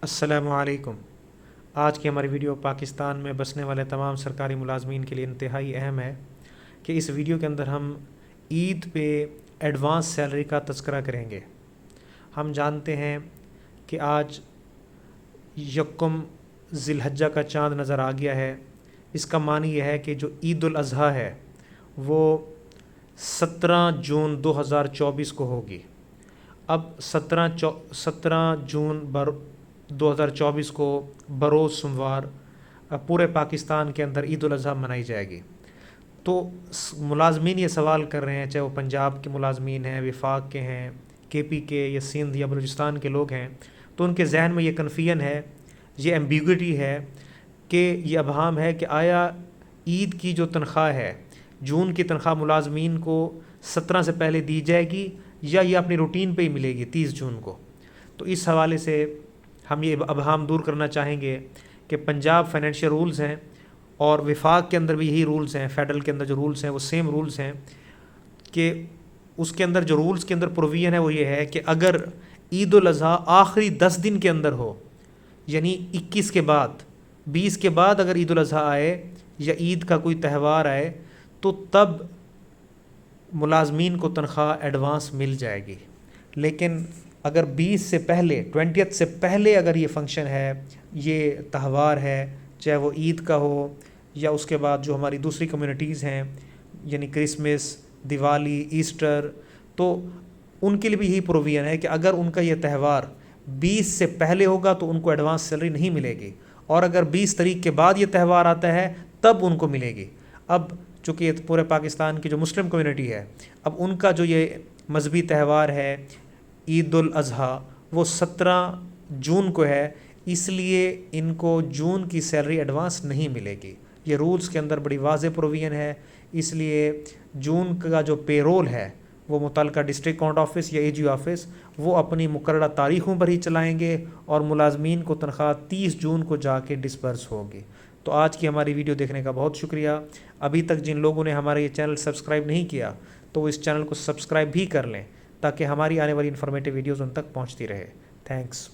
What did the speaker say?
السلام علیکم۔ آج کی ہماری ویڈیو پاکستان میں بسنے والے تمام سرکاری ملازمین کے لیے انتہائی اہم ہے کہ اس ویڈیو کے اندر ہم عید پہ ایڈوانس سیلری کا تذکرہ کریں گے۔ ہم جانتے ہیں کہ آج یکم ذی الحجہ کا چاند نظر آ گیا ہے۔ اس کا معنی یہ ہے کہ جو عید الاضحیٰ ہے وہ 17 جون 2024 کو ہوگی۔ اب 17 جون 2024 کو بروز سوموار پورے پاکستان کے اندر عید الاضحیٰ منائی جائے گی۔ تو ملازمین یہ سوال کر رہے ہیں، چاہے وہ پنجاب کے ملازمین ہیں، وفاق کے ہیں، کے پی کے یا سندھ یا بلوچستان کے لوگ ہیں، تو ان کے ذہن میں یہ کنفیوژن ہے، یہ ایمبیگوٹی ہے کہ یہ ابہام ہے کہ آیا عید کی جو تنخواہ ہے، جون کی تنخواہ ملازمین کو 17 سے پہلے دی جائے گی یا یہ اپنی روٹین پہ ہی ملے گی 30 جون کو۔ تو اس حوالے سے ہم یہ ابہام دور کرنا چاہیں گے کہ پنجاب فائنینشیل رولز ہیں اور وفاق کے اندر بھی یہی رولز ہیں، فیڈرل کے اندر جو رولز ہیں وہ سیم رولز ہیں کہ اس کے اندر جو رولز کے اندر پروویژن ہے وہ یہ ہے کہ اگر عید الاضحیٰ آخری 10 دن کے اندر ہو، یعنی 21 کے بعد 20 کے بعد اگر عید الاضحیٰ آئے یا عید کا کوئی تہوار آئے تو تب ملازمین کو تنخواہ ایڈوانس مل جائے گی۔ لیکن اگر 20 سے پہلے 20 سے پہلے اگر یہ فنکشن ہے، یہ تہوار ہے، چاہے وہ عید کا ہو یا اس کے بعد جو ہماری دوسری کمیونٹیز ہیں یعنی کرسمس، دیوالی، ایسٹر، تو ان کے لیے بھی یہی پروویژن ہے کہ اگر ان کا یہ تہوار 20 سے پہلے ہوگا تو ان کو ایڈوانس سیلری نہیں ملے گی، اور اگر 20 تاریخ کے بعد یہ تہوار آتا ہے تب ان کو ملے گی۔ اب چونکہ یہ پورے پاکستان کی جو مسلم کمیونٹی ہے، اب ان کا جو یہ مذہبی تہوار ہے عید الاضحیٰ وہ 17 جون کو ہے، اس لیے ان کو جون کی سیلری ایڈوانس نہیں ملے گی۔ یہ رولز کے اندر بڑی واضح پروویژن ہے، اس لیے جون کا جو پے رول ہے وہ متعلقہ ڈسٹرکٹ اکاؤنٹ آفس یا اے جی آفس وہ اپنی مقررہ تاریخوں پر ہی چلائیں گے اور ملازمین کو تنخواہ 30 جون کو جا کے ڈسبرس ہوگی۔ تو آج کی ہماری ویڈیو دیکھنے کا بہت شکریہ۔ ابھی تک جن لوگوں نے ہمارا یہ چینل سبسکرائب نہیں کیا تو وہ اس چینل کو سبسکرائب بھی کر لیں تاکہ ہماری آنے والی انفارمیٹیو ویڈیوز ان تک پہنچتی رہے۔ تھینکس۔